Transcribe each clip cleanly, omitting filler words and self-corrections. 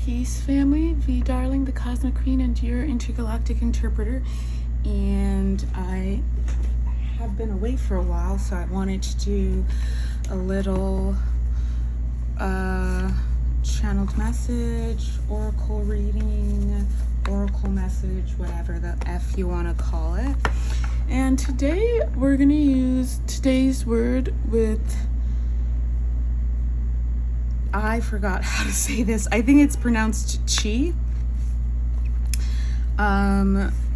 Peace, family. Vie Darling, the Cosmic Queen, and your intergalactic interpreter. And I have been away for a while, so I wanted to do a little channeled message, oracle reading, oracle message, whatever the F you want to call it. And today we're going to use today's word with, I forgot how to say this. I think it's pronounced 𝗂𝗃.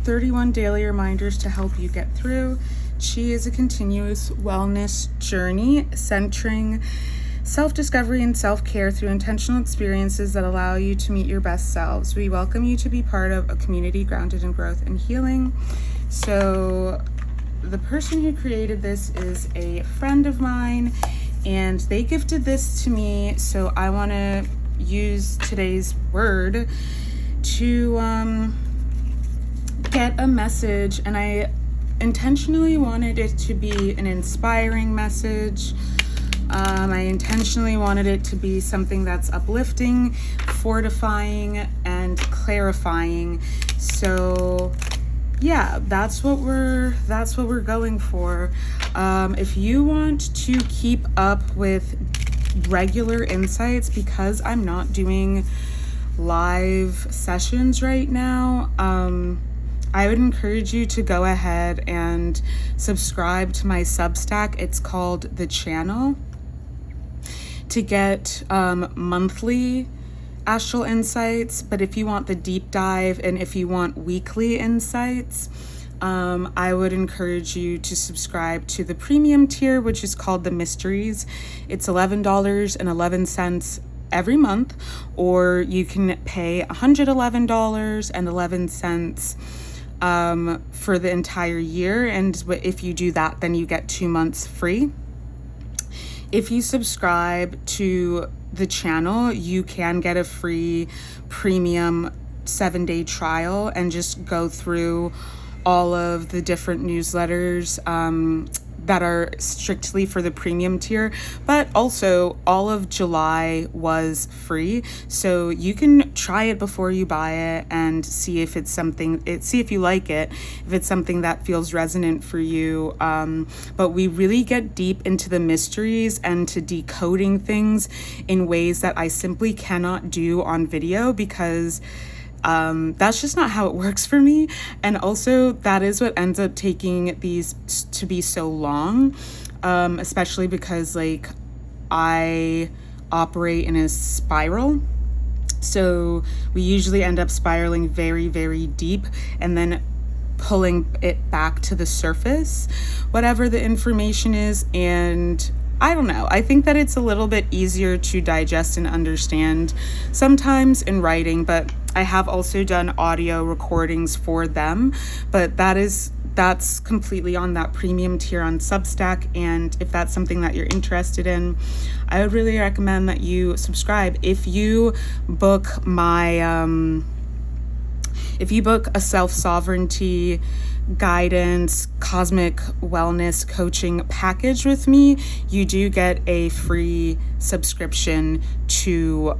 31 daily reminders to help you get through. 𝗂𝗃 is a continuous wellness journey centering self-discovery and self-care through intentional experiences that allow you to meet your best selves. We welcome you to be part of a community grounded in growth and healing. So the person who created this is a friend of mine, and they gifted this to me, so I want to use today's word to get a message, and I intentionally wanted it to be an inspiring message. I intentionally wanted it to be something that's uplifting, fortifying, and clarifying. So yeah, that's what we're going for. If you want to keep up with regular insights, because I'm not doing live sessions right now, I would encourage you to go ahead and subscribe to my Substack. It's called The Channel, to get monthly astral insights. But if you want the deep dive and if you want weekly insights, I would encourage you to subscribe to the premium tier, which is called The Mysteries. It's $11.11 every month, or you can pay $111.11 for the entire year. And if you do that, then you get 2 months free. If you subscribe to the channel, you can get a free premium 7-day trial and just go through all of the different newsletters that are strictly for the premium tier. But also all of July was free, so you can try it before you buy it and see if it's something, see if you like it, if it's something that feels resonant for you. But we really get deep into the mysteries and to decoding things in ways that I simply cannot do on video, because that's just not how it works for me. And also that is what ends up taking these to be so long, especially because like I operate in a spiral. So we usually end up spiraling very, very deep and then pulling it back to the surface, whatever the information is. And I don't know, I think that it's a little bit easier to digest and understand sometimes in writing, but I have also done audio recordings for them, but that's completely on that premium tier on Substack. And if that's something that you're interested in, I would really recommend that you subscribe. If you book a self-sovereignty guidance cosmic wellness coaching package with me, you do get a free subscription to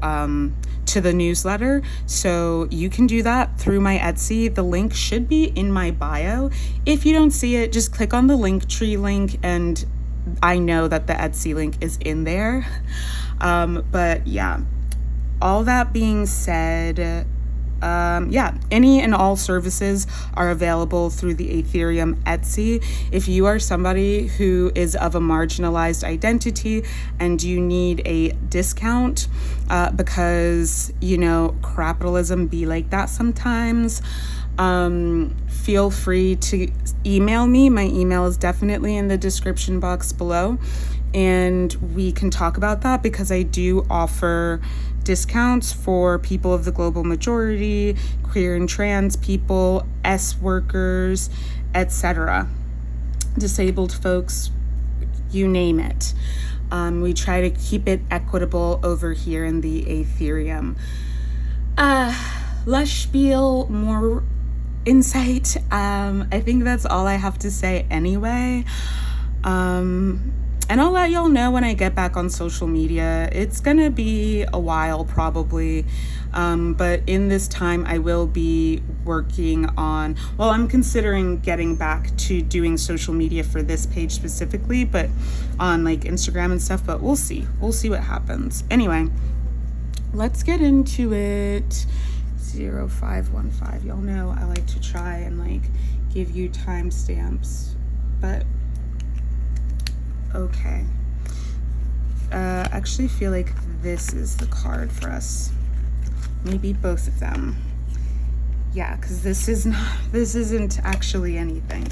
the newsletter. So you can do that through my Etsy. The link should be in my bio. If you don't see it, just click on the Linktree link, and I know that the Etsy link is in there. But yeah, all that being said, any and all services are available through the Aetherium Etsy. If you are somebody who is of a marginalized identity and you need a discount, because, you know, capitalism be like that sometimes, feel free to email me. My email is definitely in the description box below, and we can talk about that, because I do offer discounts for people of the global majority, queer and trans people, S workers, etc., disabled folks, you name it. We try to keep it equitable over here in the Aetherium. Less spiel, more insight. I think that's all I have to say anyway. And I'll let y'all know when I get back on social media. It's gonna be a while probably, but in this time I will be working on, well, I'm considering getting back to doing social media for this page specifically, but on like Instagram and stuff, but we'll see what happens. Anyway, let's get into it. 0515, y'all know I like to try and like give you timestamps, but okay. Actually feel like this is the card for us. Maybe both of them. Yeah, because this isn't actually anything.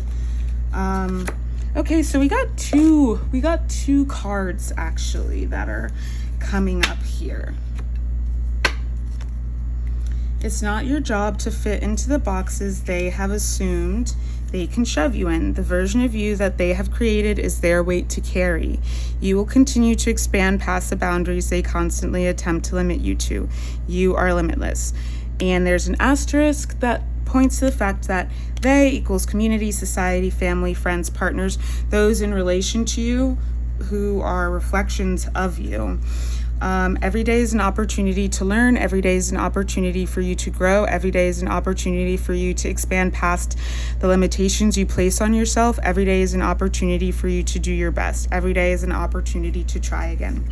Okay, so we got two cards actually that are coming up here. It's not your job to fit into the boxes they have assumed they can shove you in. The version of you that they have created is their weight to carry. You will continue to expand past the boundaries they constantly attempt to limit you to. You are limitless. And there's an asterisk that points to the fact that they equals community, society, family, friends, partners, those in relation to you who are reflections of you. Every day is an opportunity to learn. Every day is an opportunity for you to grow. Every day is an opportunity for you to expand past the limitations you place on yourself. Every day is an opportunity for you to do your best. Every day is an opportunity to try again.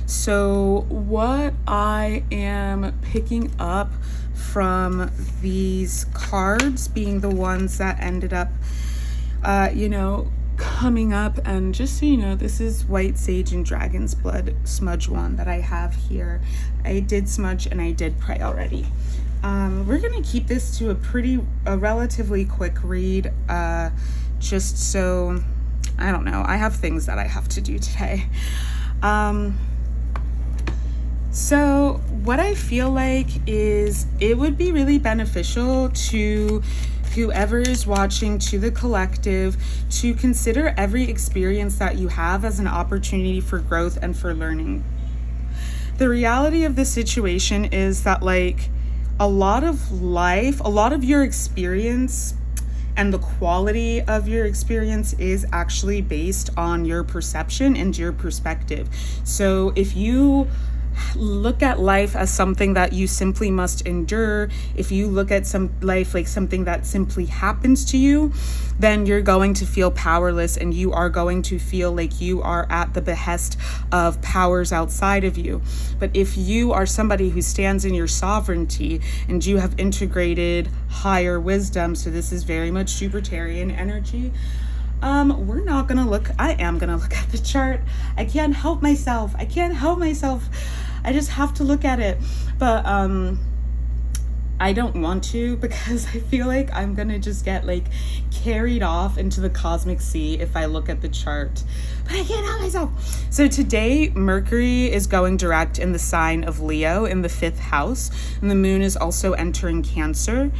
So what I am picking up from these cards being the ones that ended up, coming up, and just so you know, this is White Sage and Dragon's Blood smudge wand that I have here. I did smudge and I did pray already. We're gonna keep this to a relatively quick read, just so, I don't know, I have things that I have to do today. So what I feel like is it would be really beneficial to whoever is watching, to the collective, to consider every experience that you have as an opportunity for growth and for learning. The reality of the situation is that like a lot of your experience and the quality of your experience is actually based on your perception and your perspective. So if you look at life as something that you simply must endure, if you look at life like something that simply happens to you, then you're going to feel powerless and you are going to feel like you are at the behest of powers outside of you. But if you are somebody who stands in your sovereignty and you have integrated higher wisdom, so this is very much Jupiterian energy, I am gonna look at the chart. I can't help myself. I just have to look at it. But I don't want to, because I feel like I'm gonna just get like carried off into the cosmic sea if I look at the chart. But I can't help myself. So today, Mercury is going direct in the sign of Leo in the 5th house, and the moon is also entering Cancer.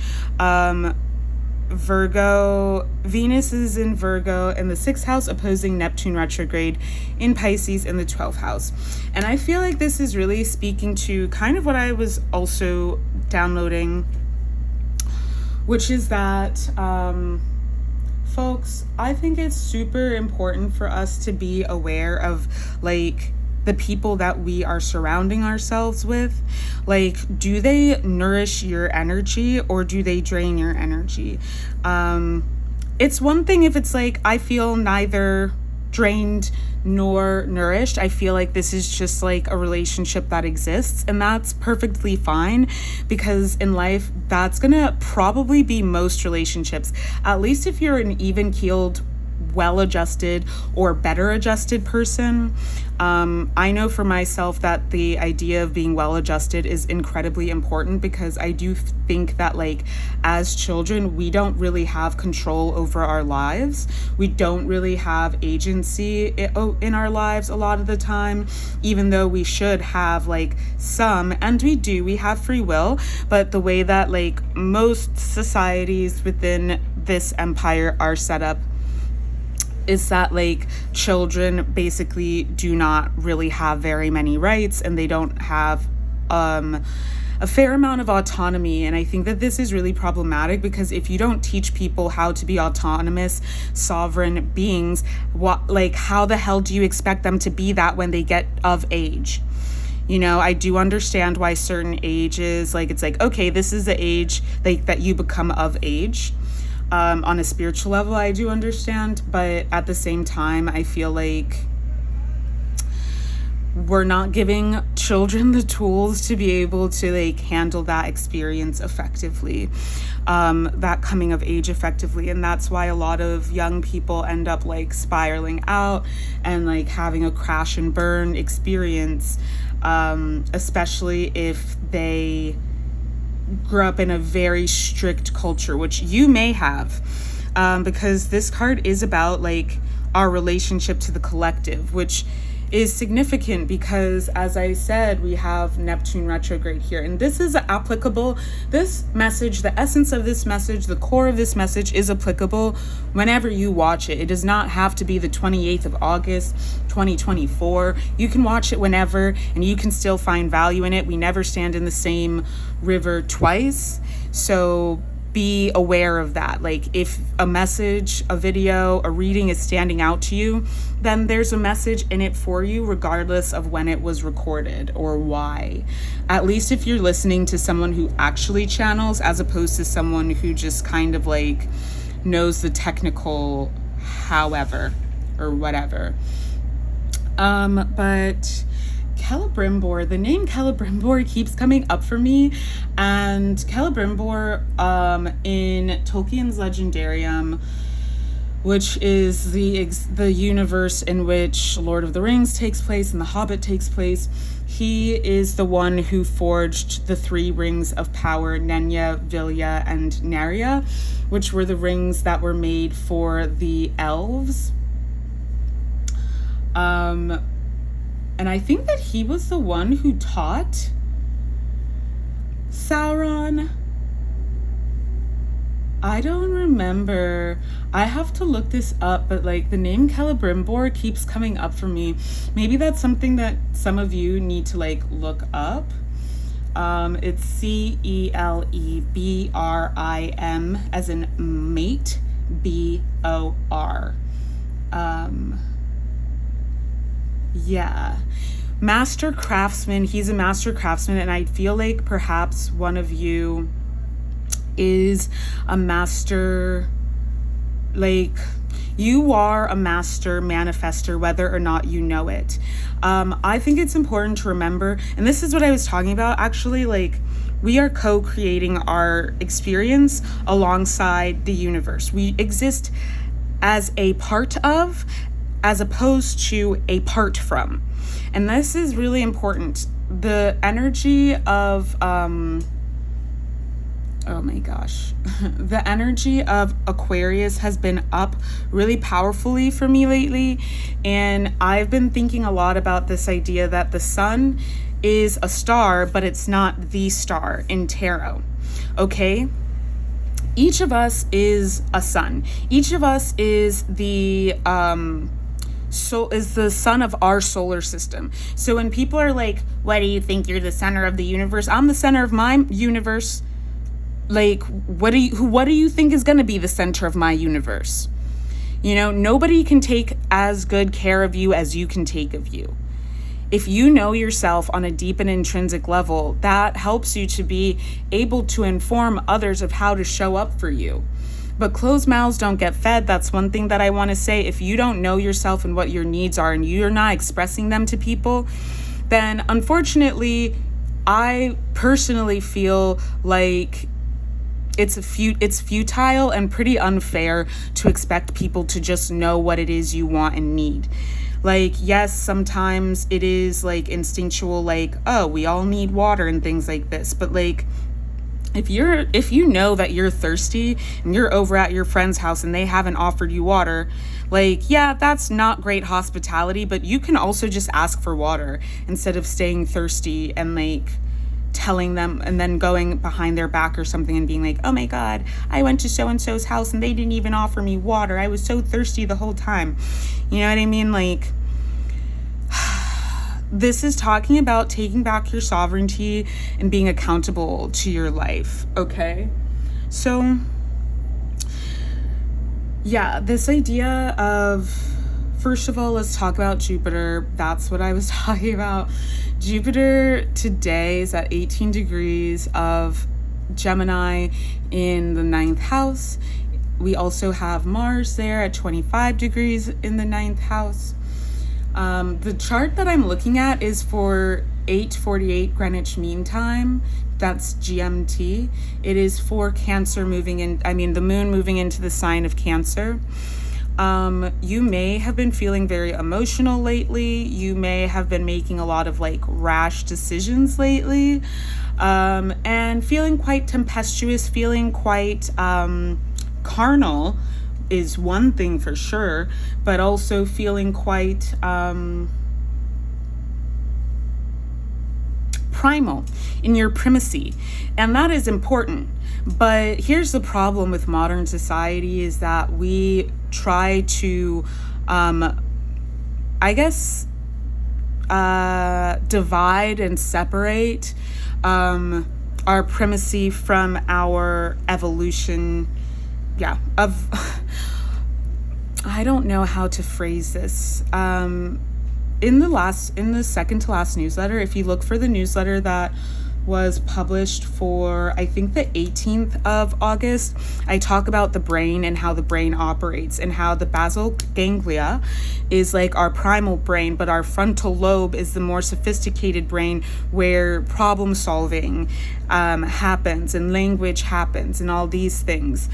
Venus is in Virgo in the 6th house, opposing Neptune retrograde in Pisces in the 12th house. And I feel like this is really speaking to kind of what I was also downloading, which is that, folks, I think it's super important for us to be aware of like the people that we are surrounding ourselves with. Like, do they nourish your energy or do they drain your energy? It's one thing if it's like, I feel neither drained nor nourished. I feel like this is just like a relationship that exists, and that's perfectly fine, because in life, that's gonna probably be most relationships. At least if you're an even-keeled, well-adjusted or better adjusted person. I know for myself that the idea of being well-adjusted is incredibly important, because I do think that like as children, we don't really have control over our lives. We don't really have agency in our lives a lot of the time, even though we should have like some, and we have free will. But the way that like most societies within this empire are set up is that like children basically do not really have very many rights, and they don't have a a fair amount of autonomy. And I think that this is really problematic, because if you don't teach people how to be autonomous, sovereign beings, how the hell do you expect them to be that when they get of age? You know, I do understand why certain ages, it's okay, this is the age that you become of age. On a spiritual level, I do understand, but at the same time, I feel like we're not giving children the tools to be able to handle that experience effectively, that coming of age effectively. And that's why a lot of young people end up spiraling out and having a crash and burn experience, especially if they grew up in a very strict culture, which you may have, because this card is about our relationship to the collective, which is significant because, as I said, we have Neptune retrograde here. And this is applicable. This message, the essence of this message, the core of this message is applicable whenever you watch it. It does not have to be the 28th of August, 2024. You can watch it whenever and you can still find value in it. We never stand in the same river twice. So be aware of that. If a message, a video, a reading is standing out to you, then there's a message in it for you, regardless of when it was recorded or why. At least if you're listening to someone who actually channels, as opposed to someone who just kind of knows the technical however or whatever. But 𝗂𝗪𝗪𝗪𝗪, the name 𝗂𝗪𝗪𝗪𝗪 keeps coming up for me, and 𝗂𝗪𝗪𝗪𝗪 in Tolkien's Legendarium, which is the universe in which Lord of the Rings takes place and The Hobbit takes place. He is the one who forged the 3 rings of power, Nenya, Vilya, and Narya, which were the rings that were made for the elves. And I think that he was the one who taught Sauron. I don't remember. I have to look this up, but the name 𝗂𝗪𝗪𝗪𝗪 keeps coming up for me. Maybe that's something that some of you need to look up. It's 𝐶ELEBRIM as in mate, BOR. Yeah. Master craftsman. He's a master craftsman, and I feel perhaps one of you is a master, you are a master manifester, whether or not you know it. I think it's important to remember, and this is what I was talking about actually, we are co-creating our experience alongside the universe. We exist as a part of, as opposed to a part from. And this is really important. The energy of, oh my gosh, the energy of Aquarius has been up really powerfully for me lately. And I've been thinking a lot about this idea that the sun is a star, but it's not the star in tarot. Okay? Each of us is a sun. Each of us is the sun of our solar system. So when people are why do you think you're the center of the universe? I'm the center of my universe. What do you think is going to be the center of my universe? You know, nobody can take as good care of you as you can take of you. If you know yourself on a deep and intrinsic level, that helps you to be able to inform others of how to show up for you. But closed mouths don't get fed. That's one thing that I want to say. If you don't know yourself and what your needs are, and you're not expressing them to people, then unfortunately, I personally feel it's futile and pretty unfair to expect people to just know what it is you want and need. Yes, sometimes it is instinctual, oh, we all need water and things like this. But if you know that you're thirsty and you're over at your friend's house and they haven't offered you water, yeah, that's not great hospitality, but you can also just ask for water instead of staying thirsty and telling them and then going behind their back or something and being oh my God, I went to so-and-so's house and they didn't even offer me water. I was so thirsty the whole time. You know what I mean? this is talking about taking back your sovereignty and being accountable to your life, okay? So, yeah, this idea of, first of all, let's talk about Jupiter. That's what I was talking about. Jupiter today is at 18 degrees of Gemini in the 9th house. We also have Mars there at 25 degrees in the 9th house. The chart that I'm looking at is for 8:48 Greenwich Mean Time. That's GMT. It is for Cancer the moon moving into the sign of Cancer. You may have been feeling very emotional lately. You may have been making a lot of rash decisions lately, and feeling quite tempestuous, feeling quite carnal is one thing for sure, but also feeling quite primal in your primacy, and that is important. But here's the problem with modern society is that we try to divide and separate our primacy from our evolution. I don't know how to phrase this. In the second to last newsletter, if you look for the newsletter that was published for, I think, the 18th of August, I talk about the brain and how the brain operates, and how the basal ganglia is our primal brain, but our frontal lobe is the more sophisticated brain where problem solving happens and language happens and all these things.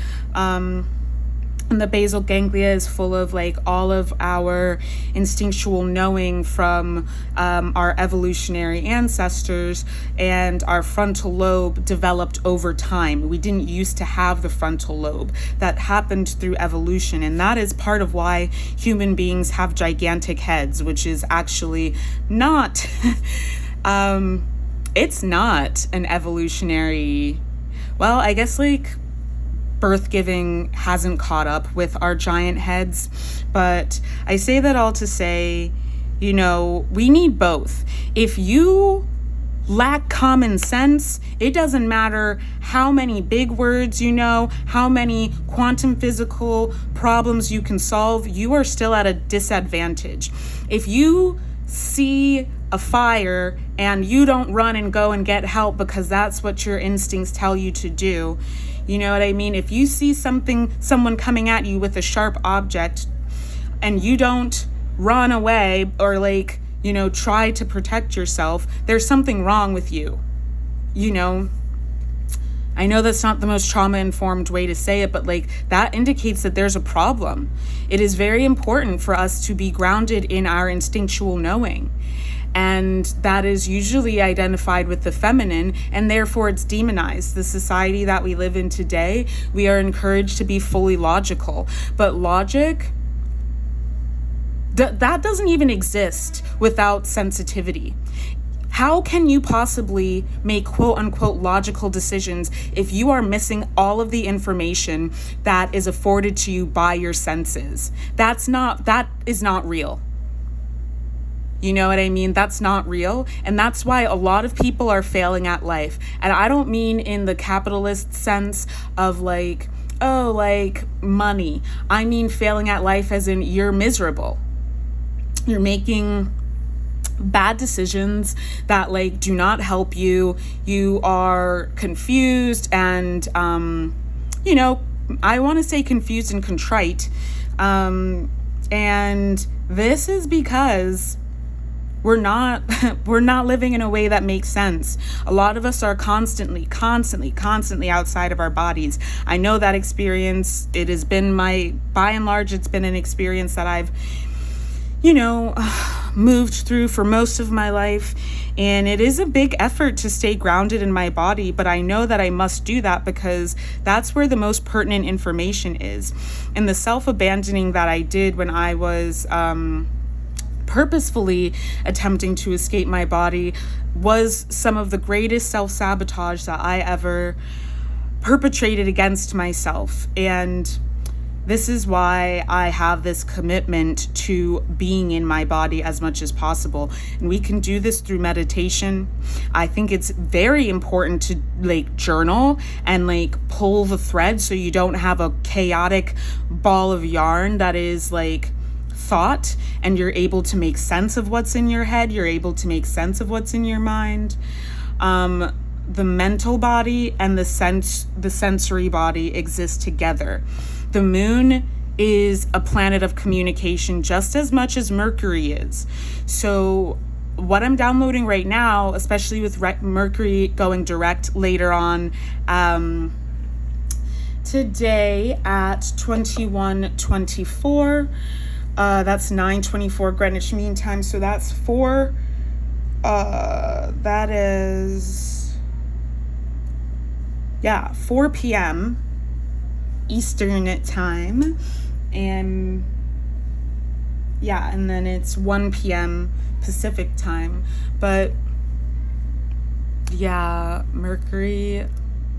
And the basal ganglia is full of all of our instinctual knowing from our evolutionary ancestors, and our frontal lobe developed over time. We didn't used to have the frontal lobe. That happened through evolution, and that is part of why human beings have gigantic heads, which is actually not, it's not an evolutionary, well, I guess birth giving hasn't caught up with our giant heads. But I say that all to say, we need both. If you lack common sense, it doesn't matter how many big words how many quantum physical problems you can solve, you are still at a disadvantage. If you see a fire and you don't run and go and get help because that's what your instincts tell you to do, you know what I mean? If you see someone coming at you with a sharp object and you don't run away or try to protect yourself, there's something wrong with you. I know that's not the most trauma-informed way to say it, but that indicates that there's a problem. It is very important for us to be grounded in our instinctual knowing. And that is usually identified with the feminine, and therefore it's demonized. The society that we live in today, we are encouraged to be fully logical. But logic, that doesn't even exist without sensitivity. How can you possibly make quote unquote logical decisions if you are missing all of the information that is afforded to you by your senses? That is not real. You know what I mean? That's not real. And that's why a lot of people are failing at life. And I don't mean in the capitalist sense of money. I mean failing at life as in you're miserable. You're making bad decisions that do not help you. You are confused and, I want to say confused and contrite. And this is because we're not living in a way that makes sense. A lot of us are constantly outside of our bodies. I know that experience. It has been by and large, it's been an experience that I've, moved through for most of my life. And it is a big effort to stay grounded in my body, but I know that I must do that because that's where the most pertinent information is. And the self-abandoning that I did when I was, purposefully attempting to escape my body was some of the greatest self-sabotage that I ever perpetrated against myself. And This is why I have this commitment to being in my body as much as possible. And we can do this through meditation. I think it's very important to like journal and like pull the thread so you don't have a chaotic ball of yarn that is like thought, and you're able to make sense of what's in your head. You're able to make sense of what's in your mind. The mental body and the sensory body exist together. The moon is a planet of communication just as much as Mercury is. So what I'm downloading right now, especially with Mercury going direct later on today at 21:24, that's 9:24 Greenwich Mean Time. So that's 4 p.m. Eastern time, and then it's 1 p.m. Pacific time. But Mercury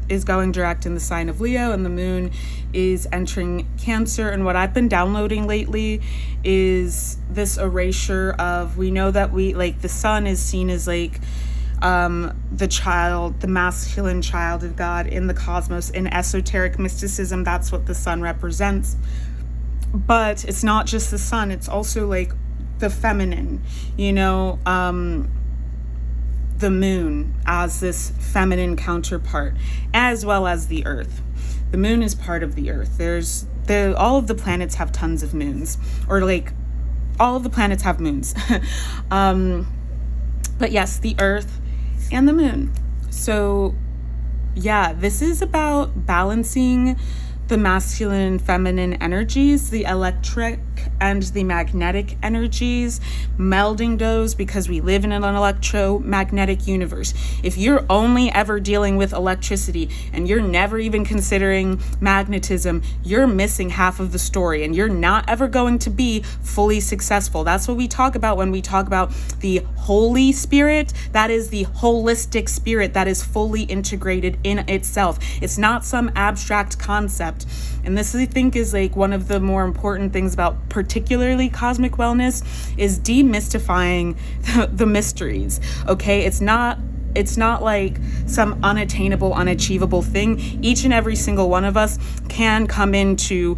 is going direct in the sign of Leo, and the moon is entering Cancer. And what I've been downloading lately is this erasure of, we know that the sun is seen as like the child, the masculine child of God in the cosmos. In esoteric mysticism, that's what the sun represents. But it's not just the sun, it's also like the feminine, the moon as this feminine counterpart, as well as the earth. The moon is part of the earth. All of the planets have tons of moons, or like all of the planets have moons. But yes, the earth and the moon. So this is about balancing the masculine and feminine energies, the electric and the magnetic energies, melding those, because we live in an electromagnetic universe. If you're only ever dealing with electricity and you're never even considering magnetism, you're missing half of the story, and you're not ever going to be fully successful. That's what we talk about when we talk about the Holy Spirit. That is the holistic spirit that is fully integrated in itself. It's not some abstract concept. And this, I think, is like one of the more important things about particularly cosmic wellness, is demystifying the mysteries. Okay, it's not like some unattainable, unachievable thing. Each and every single one of us can come into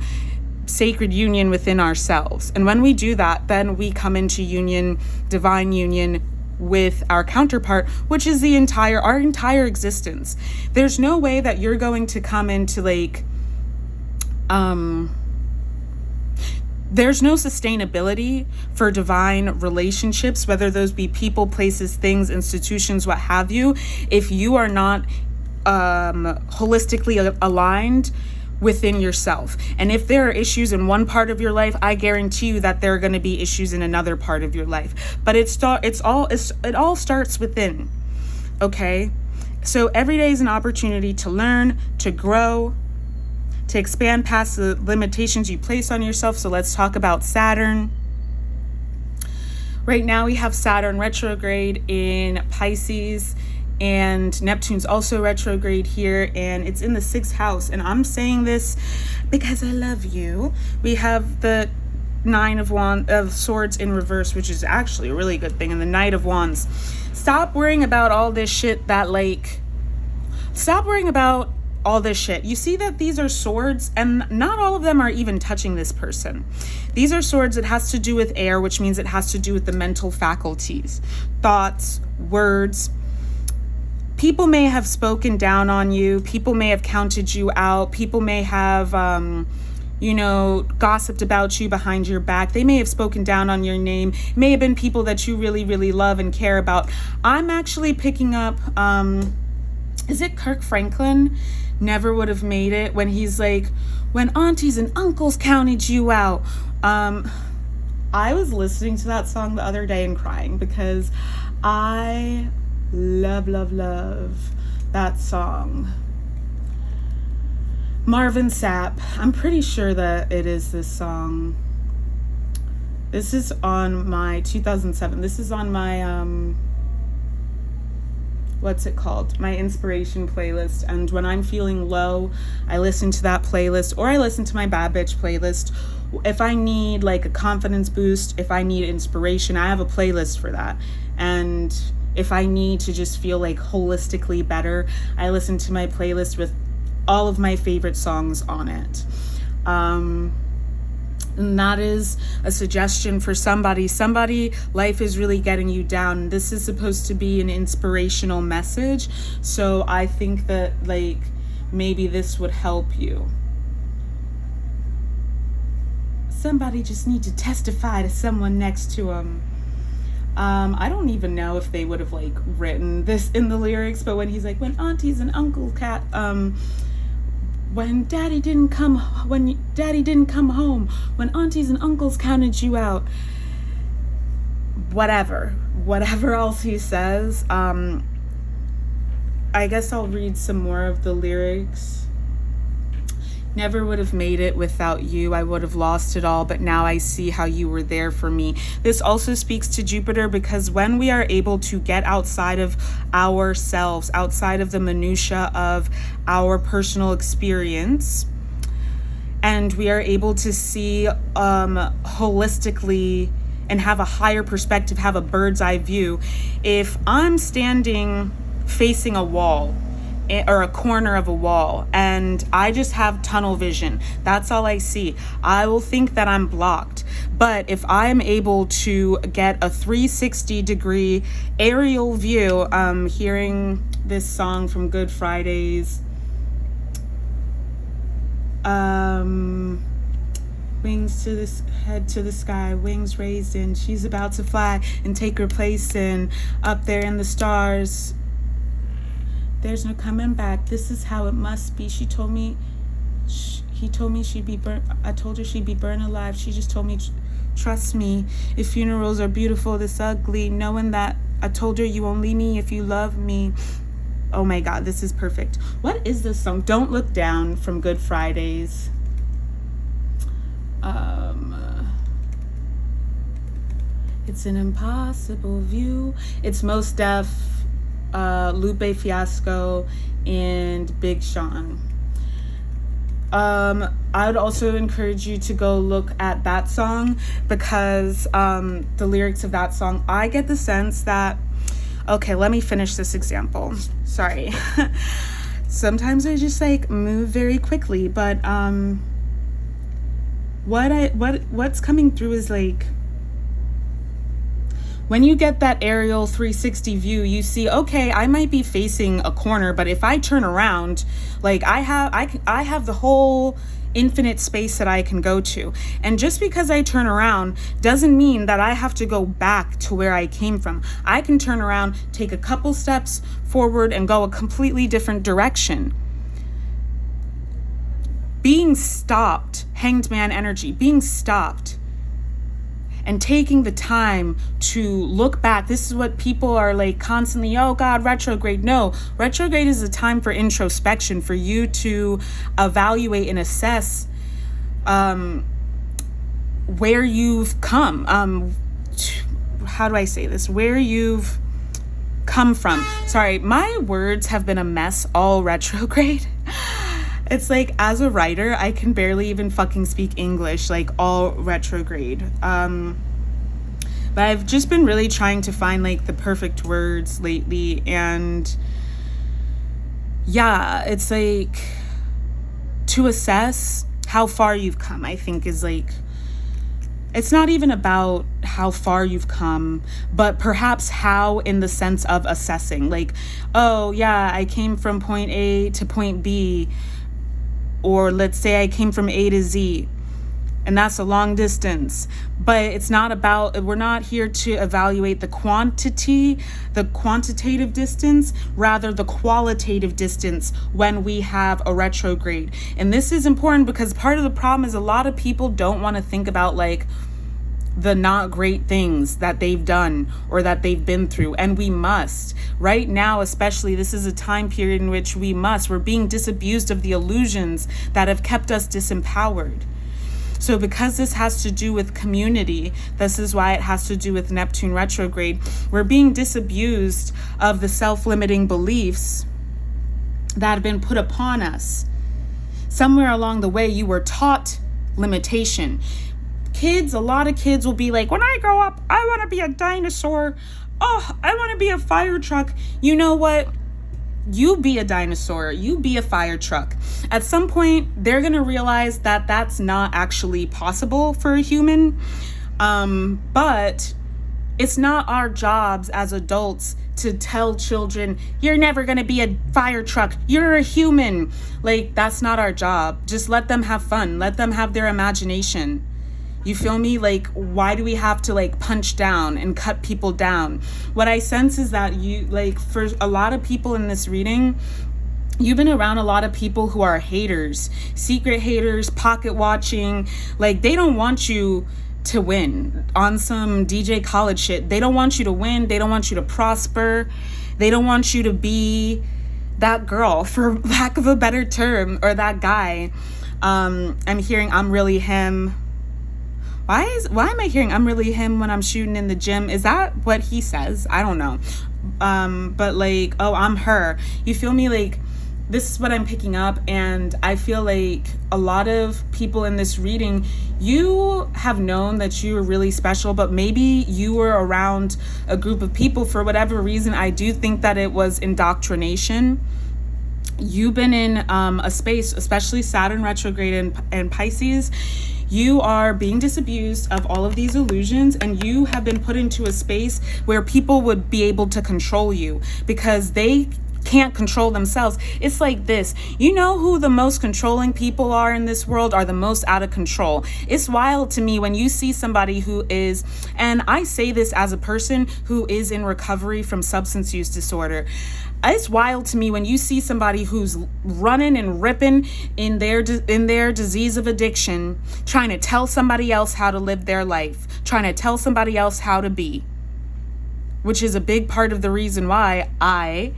sacred union within ourselves. And when we do that, then we come into union, divine union with our counterpart, which is our entire existence. There's no way that you're going to come into there's no sustainability for divine relationships, whether those be people, places, things, institutions, what have you, if you are not holistically aligned within yourself. And if there are issues in one part of your life, I guarantee you that there are going to be issues in another part of your life. But it all starts within. Okay? So every day is an opportunity to learn, to grow, to expand past the limitations you place on yourself. So let's talk about Saturn. Right now we have Saturn retrograde in Pisces, and Neptune's also retrograde here, and it's in the 6th house. And I'm saying this because I love you. We have the 9 of Swords in reverse, which is actually a really good thing, and the Knight of Wands. Stop worrying about all this shit You see that these are swords, and not all of them are even touching this person. These are swords. It has to do with air, which means it has to do with the mental faculties, thoughts, words. People may have spoken down on you. People may have counted you out. People may have, gossiped about you behind your back. They may have spoken down on your name. It may have been people that you really, really love and care about. I'm actually picking up, is it Kirk Franklin? Never would have made it, when he's like, when aunties and uncles counted you out. I was listening to that song the other day and crying, because I love that song. Marvin Sapp. I'm pretty sure that it is this song. This is on my 2007. This is on my my inspiration playlist. And when I'm feeling low, I listen to that playlist, or I listen to my bad bitch playlist. If I need like a confidence boost, if I need inspiration, I have a playlist for that. And if I need to just feel like holistically better, I listen to my playlist with all of my favorite songs on it. And that is a suggestion for somebody. Life is really getting you down. This is supposed to be an inspirational message. So I think that like maybe this would help you. Somebody just need to testify to someone next to them. I don't even know if they would have like written this in the lyrics, but when he's like, when aunties and uncles when daddy didn't come home, when aunties and uncles counted you out, whatever else he says. I guess I'll read some more of the lyrics. Never would have made it without you. I would have lost it all, but now I see how you were there for me. This also speaks to Jupiter, because when we are able to get outside of ourselves, outside of the minutia of our personal experience, and we are able to see holistically and have a higher perspective, have a bird's eye view. If I'm standing facing a wall, or a corner of a wall, and I just have tunnel vision, that's all I see, I will think that I'm blocked. But if I'm able to get a 360-degree aerial view, hearing this song from Good Friday's wings to this head to the sky, wings raised, and she's about to fly and take her place in up there in the stars. There's no coming back. This is how it must be. He told me she'd be burnt. I told her she'd be burned alive. She just told me, trust me. If funerals are beautiful, this ugly. Knowing that I told her you won't leave me if you love me. Oh my God, this is perfect. What is this song? Don't Look Down from Good Friday's. It's an impossible view. It's Mos Def, Lupe Fiasco, and Big Sean. I would also encourage you to go look at that song, because the lyrics of that song, I get the sense that, okay, let me finish this example. Sorry. Sometimes I just like move very quickly, but what's coming through is like, when you get that aerial 360 view, you see, okay, I might be facing a corner, but if I turn around, like I have the whole infinite space that I can go to. And just because I turn around doesn't mean that I have to go back to where I came from. I can turn around, take a couple steps forward, and go a completely different direction. Being stopped, hanged man energy, being stopped, and taking the time to look back. This is what people are like constantly, oh God, retrograde. No, retrograde is a time for introspection, for you to evaluate and assess where you've come. How do I say this? Where you've come from. Sorry, my words have been a mess all retrograde. It's like, as a writer, I can barely even fucking speak English, like all retrograde. But I've just been really trying to find like the perfect words lately. And yeah, it's like, to assess how far you've come, I think is like, it's not even about how far you've come, but perhaps how, in the sense of assessing, like, oh yeah, I came from point A to point B. Or let's say I came from A to Z, and that's a long distance. But it's not about, we're not here to evaluate the quantity, the quantitative distance, rather the qualitative distance when we have a retrograde. And this is important because part of the problem is a lot of people don't want to think about like the not great things that they've done or that they've been through. And we must. Right now, especially, this is a time period in which we're being disabused of the illusions that have kept us disempowered. So because this has to do with community, this is why it has to do with Neptune retrograde. We're being disabused of the self-limiting beliefs that have been put upon us. Somewhere along the way, you were taught limitation. Kids, a lot of kids will be like, when I grow up, I want to be a dinosaur. Oh, I want to be a fire truck. You know what? You be a dinosaur. You be a fire truck. At some point, they're going to realize that that's not actually possible for a human. But it's not our jobs as adults to tell children, you're never going to be a fire truck. You're a human. Like, that's not our job. Just let them have fun. Let them have their imagination. You feel me? Like, why do we have to like punch down and cut people down? What I sense is that you, like, for a lot of people in this reading, you've been around a lot of people who are haters, secret haters, pocket watching. Like, they don't want you to win on some DJ Khaled shit. They don't want you to win. They don't want you to prosper. They don't want you to be that girl, for lack of a better term, or that guy. I'm hearing I'm really him. Why am I hearing I'm really him when I'm shooting in the gym? Is that what he says? I don't know. But like, oh, I'm her. You feel me? Like, this is what I'm picking up. And I feel like a lot of people in this reading, you have known that you were really special, but maybe you were around a group of people for whatever reason. I do think that it was indoctrination. You've been in a space, especially Saturn retrograde and Pisces. You are being disabused of all of these illusions, and you have been put into a space where people would be able to control you because they can't control themselves. It's like this. You know who the most controlling people are in this world? Are the most out of control. It's wild to me when you see somebody who is, and I say this as a person who is in recovery from substance use disorder. It's wild to me when you see somebody who's running and ripping in their disease of addiction, trying to tell somebody else how to live their life, trying to tell somebody else how to be, which is a big part of the reason why I,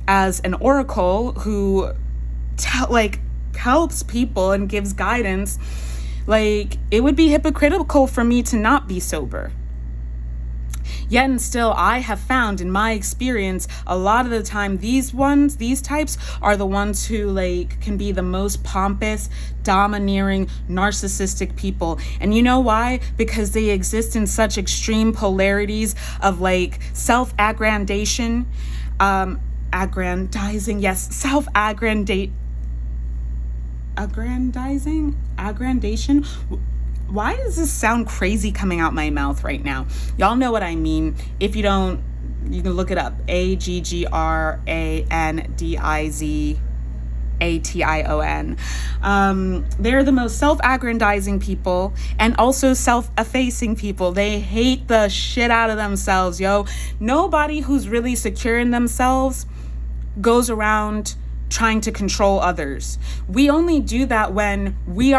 as an oracle who helps people and gives guidance, like, it would be hypocritical for me to not be sober. Yet and still, I have found in my experience, a lot of the time, these types are the ones who like can be the most pompous, domineering, narcissistic people. And you know why? Because they exist in such extreme polarities of like self-aggrandizing, aggrandization. Why does this sound crazy coming out my mouth right now? Y'all know what I mean. If you don't, you can look it up. AGGRANDIZATION. They're the most self-aggrandizing people and also self-effacing people. They hate the shit out of themselves, yo. Nobody who's really secure in themselves goes around trying to control others. We only do that when we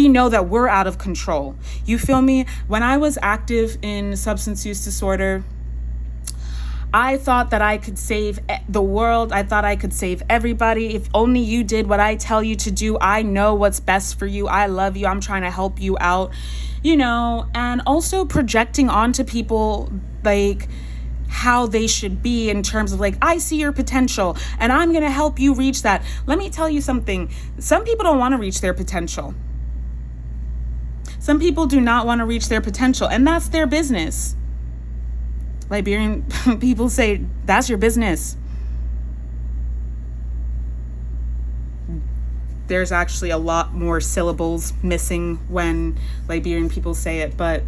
know that we're out of control. You feel me? When I was active in substance use disorder, I thought that I could save the world. I thought I could save everybody. If only you did what I tell you to do. I know what's best for you. I love you. I'm trying to help you out, you know, and also projecting onto people like how they should be in terms of like, I see your potential and I'm going to help you reach that. Let me tell you something. Some people don't want to reach their potential. Some people do not want to reach their potential, and that's their business. Liberian people say, that's your business. There's actually a lot more syllables missing when Liberian people say it, but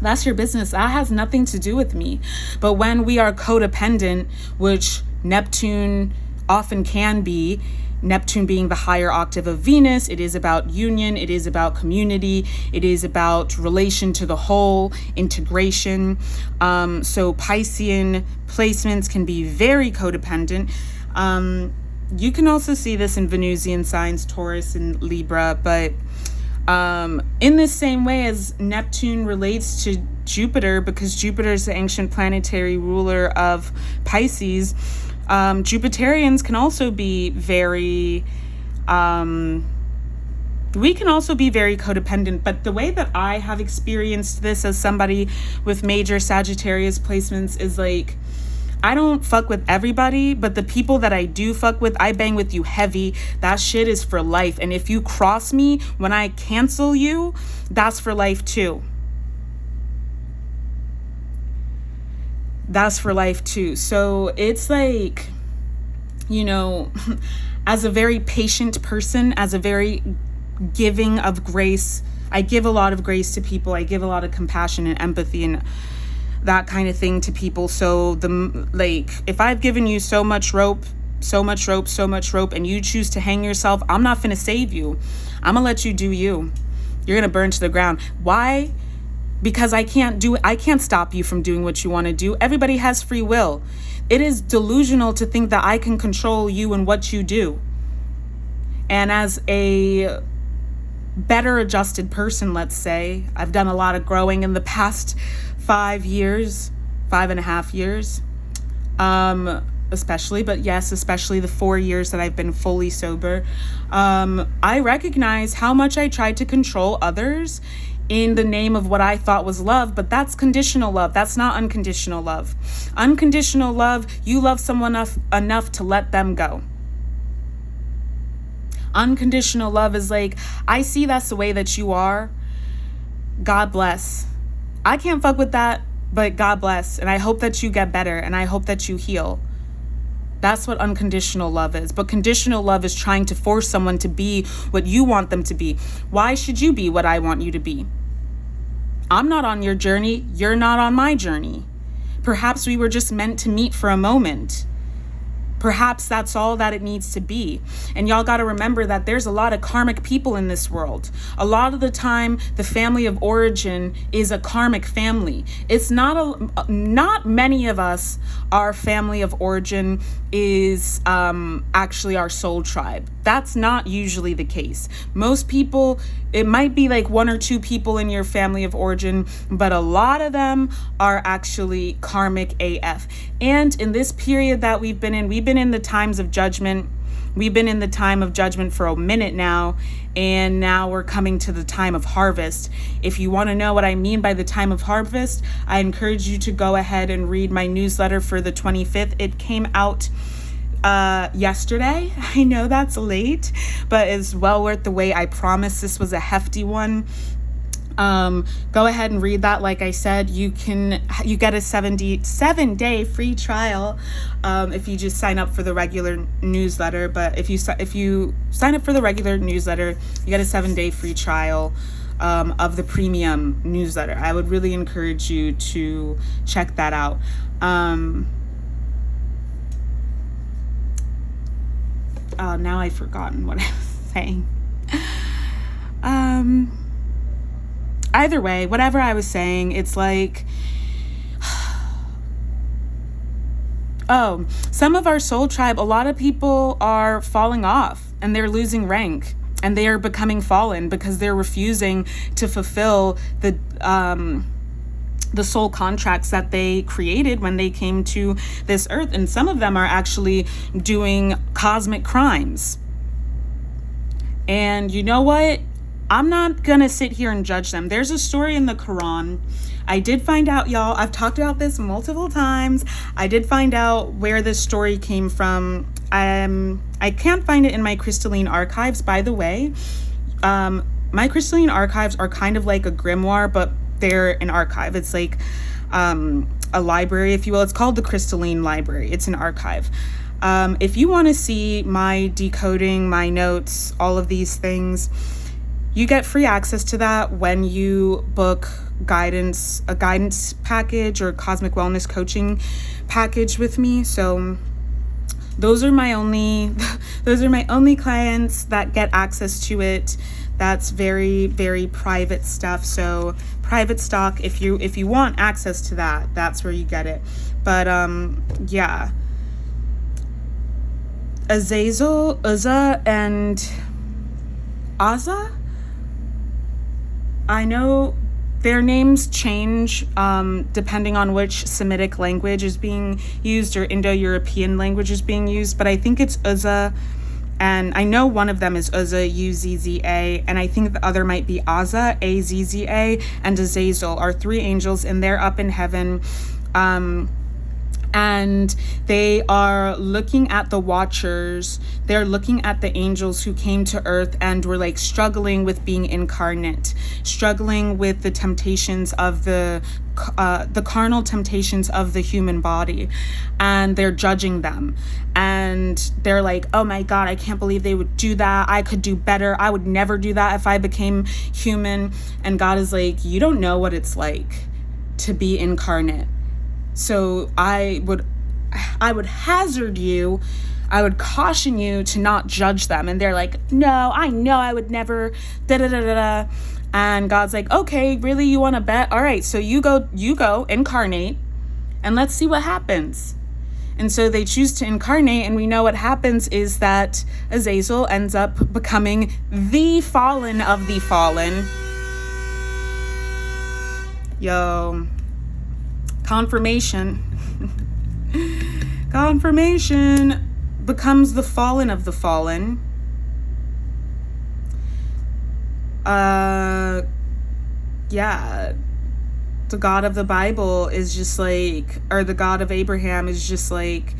that's your business. That has nothing to do with me. But when we are codependent, which Neptune often can be, Neptune being the higher octave of Venus, it is about union, it is about community, it is about relation to the whole, integration. So Piscean placements can be very codependent. You can also see this in Venusian signs, Taurus and Libra, but in the same way as Neptune relates to Jupiter, because Jupiter is the ancient planetary ruler of Pisces, Jupiterians can also be very We can also be very codependent, but the way that I have experienced this as somebody with major Sagittarius placements is like, I don't fuck with everybody, but the people that I do fuck with, I bang with you heavy. That shit is for life. And if you cross me when I cancel you, that's for life too. That's for life too. So it's like, you know, as a very patient person, as a very giving of grace, I give a lot of grace to people. I give a lot of compassion and empathy and that kind of thing to people. So if I've given you so much rope, and you choose to hang yourself, I'm not gonna save you. I'm gonna let you do you. You're gonna burn to the ground. Why? Because I can't stop you from doing what you want to do. Everybody has free will. It is delusional to think that I can control you and what you do. And as a better adjusted person, let's say, I've done a lot of growing in the past 5.5 years, especially the 4 years that I've been fully sober. I recognize how much I tried to control others in the name of what I thought was love, but that's conditional love. That's not unconditional love. Unconditional love, you love someone enough to let them go. Unconditional love is like, I see that's the way that you are. God bless. I can't fuck with that, but God bless. And I hope that you get better, and I hope that you heal. That's what unconditional love is. But conditional love is trying to force someone to be what you want them to be. Why should you be what I want you to be? I'm not on your journey. You're not on my journey. Perhaps we were just meant to meet for a moment. Perhaps that's all that it needs to be. And y'all got to remember that there's a lot of karmic people in this world. A lot of the time, the family of origin is a karmic family. It's not many of us, our family of origin is actually our soul tribe. That's not usually the case. Most people, it might be like 1 or 2 people in your family of origin, but a lot of them are actually karmic AF. And in this period that we've been in the times of judgment. We've been in the time of judgment for a minute now, and now we're coming to the time of harvest. If you want to know what I mean by the time of harvest, I encourage you to go ahead and read my newsletter for the 25th. It came out yesterday. I know that's late, but it's well worth the wait. I promise this was a hefty one. Go ahead and read that. Like I said, you get a 7-day free trial if you just sign up for the regular newsletter. But if you sign up for the regular newsletter, you get a 7-day free trial of the premium newsletter. I would really encourage you to check that out. Now I've forgotten what I was saying. Either way, whatever I was saying, it's like, some of our soul tribe, a lot of people are falling off and they're losing rank and they are becoming fallen because they're refusing to fulfill the soul contracts that they created when they came to this earth. And some of them are actually doing cosmic crimes. And you know what? I'm not gonna sit here and judge them. There's a story in the Quran. I did find out, y'all, I've talked about this multiple times. I did find out where this story came from. I can't find it in my crystalline archives, by the way. My crystalline archives are kind of like a grimoire, but they're an archive. It's like a library, if you will. It's called the Crystalline Library. It's an archive. If you want to see my decoding, my notes, all of these things, you get free access to that when you book a guidance package or cosmic wellness coaching package with me. So those are my only clients that get access to it. That's very, very private stuff. So private stock, if you want access to that, that's where you get it. But yeah. Azazel, Uzzah, and Azza, I know their names change depending on which Semitic language is being used or Indo-European language is being used, but I think it's Uzzah And I know one of them is 𝗂𝗲, 𝗂𝗲𝗍𝗂, and I think the other might be 𝗂𝗲, 𝗂𝗲𝗍𝗂, and 𝗂𝗲𝗍 are 3 angels, and they're up in heaven. And they are looking at the watchers. They're looking at the angels who came to earth and were like struggling with being incarnate, struggling with the temptations of the carnal temptations of the human body, and they're judging them. And they're like, oh my God, I can't believe they would do that. I could do better. I would never do that if I became human. And God is like, you don't know what it's like to be incarnate. So I would hazard you, I would caution you to not judge them. And they're like, no, I know I would never, da-da-da-da-da. And God's like, okay, really, you want to bet? All right, so you go incarnate, and let's see what happens. And so they choose to incarnate, and we know what happens is that Azazel ends up becoming the fallen of the fallen. Yo. Confirmation becomes the fallen of the fallen. Yeah, the God of the Bible is just like, or the God of Abraham is just like,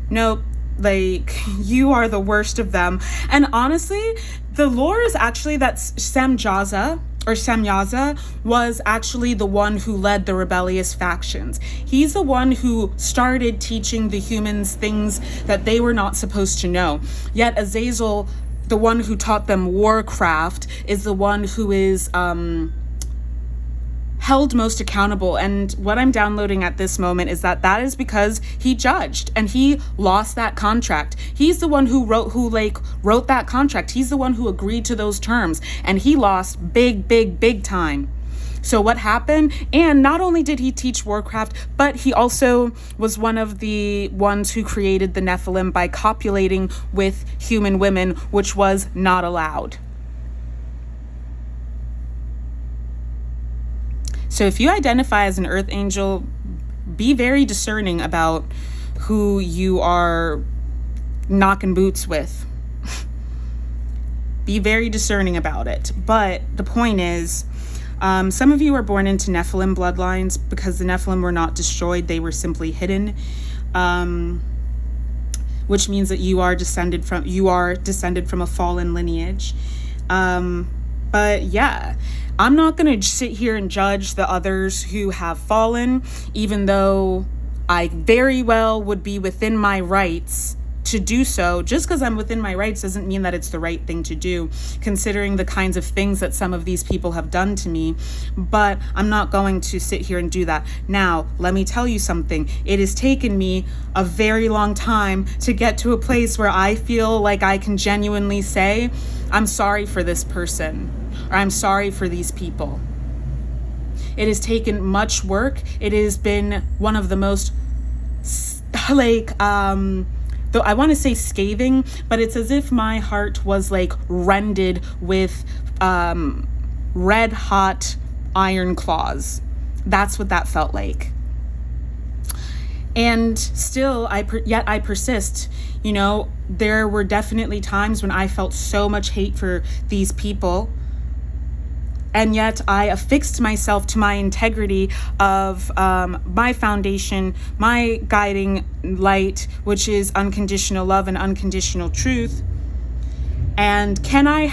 nope, like, you are the worst of them. And honestly, the lore is actually that 𝗪𝗁𝗪 was actually the one who led the rebellious factions. He's the one who started teaching the humans things that they were not supposed to know. Yet Azazel, the one who taught them warcraft, is the one who is held most accountable. And what I'm downloading at this moment is that is because he judged and he lost that contract. He's the one who wrote that contract. He's the one who agreed to those terms, and he lost big time. So what happened? And not only did he teach warcraft, but he also was one of the ones who created the Nephilim by copulating with human women, which was not allowed. So if you identify as an earth angel, be very discerning about who you are knocking boots with. Be very discerning about it. But the point is, some of you are born into Nephilim bloodlines because the Nephilim were not destroyed. They were simply hidden, which means that you are descended from a fallen lineage. But yeah, I'm not going to sit here and judge the others who have fallen, even though I very well would be within my rights to do so. Just because I'm within my rights doesn't mean that it's the right thing to do, considering the kinds of things that some of these people have done to me. But I'm not going to sit here and do that. Now, let me tell you something. It has taken me a very long time to get to a place where I feel like I can genuinely say, I'm sorry for this person, or I'm sorry for these people. It has taken much work. It has been one of the most, though I want to say scathing, but it's as if my heart was like rended with red hot iron claws. That's what that felt like. And still, yet I persist. You know, there were definitely times when I felt so much hate for these people. And yet I affixed myself to my integrity of my foundation, my guiding light, which is unconditional love and unconditional truth. And can I